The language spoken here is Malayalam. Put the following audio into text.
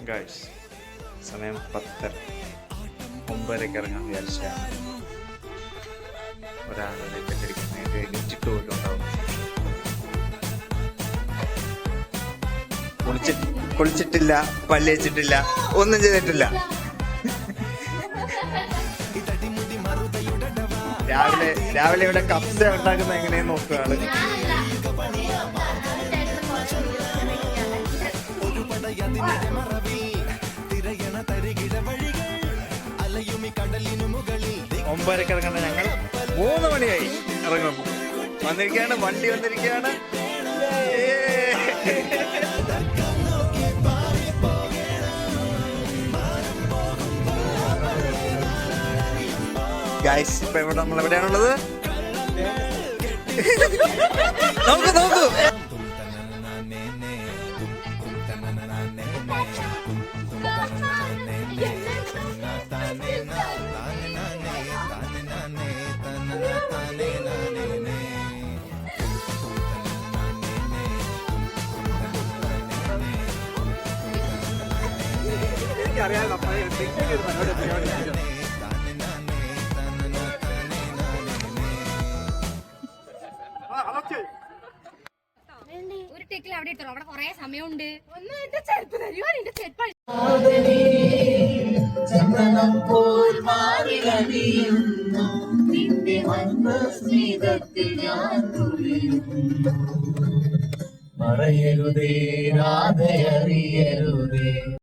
ഗൈസ് സമയം 10:30 9:30 ഇറങ്ങാൻ വിചാരിച്ചാണ്. ഒരാളുടെ പെട്ടിരിക്കുന്നത് എണീച്ചിട്ട് പോലും ഉണ്ടാവും. കുളിച്ചിട്ടില്ല, പല്ല് വെച്ചിട്ടില്ല, ഒന്നും ചെയ്തിട്ടില്ല. രാവിലെ ഇവിടെ കപ്സ ഉണ്ടാക്കുന്ന എങ്ങനെയെന്ന് നോക്കുകയാണ്. ഒമ്പതരക്ക് ഇറങ്ങണ്ട, ഞങ്ങൾ 3 മണിയായി ഇറങ്ങും. വന്നിരിക്കുകയാണ്, വണ്ടി വന്നിരിക്കുകയാണ്. ഗൈസ് ഇപ്പൊ ഇവിടെ നമ്മൾ എവിടെയാണുള്ളത്? നോക്കൂ നോക്കൂ, ഒരു ടെക്കിൽ അവിടെ ഇട്ടോ, അവിടെ കൊറേ സമയമുണ്ട്. ഒന്ന് എന്റെ ചെരുപ്പ് തരുമോ? എന്റെ ചെരുപ്പ് ചന്ദനം പോൽ മാറിയണിയുന്നു നിന്റെ മന്ദസ്മിതത്തിൽ ഞാൻ തുള്ളിയുന്നു. മറയരുതേ രാധയറിയരുതേ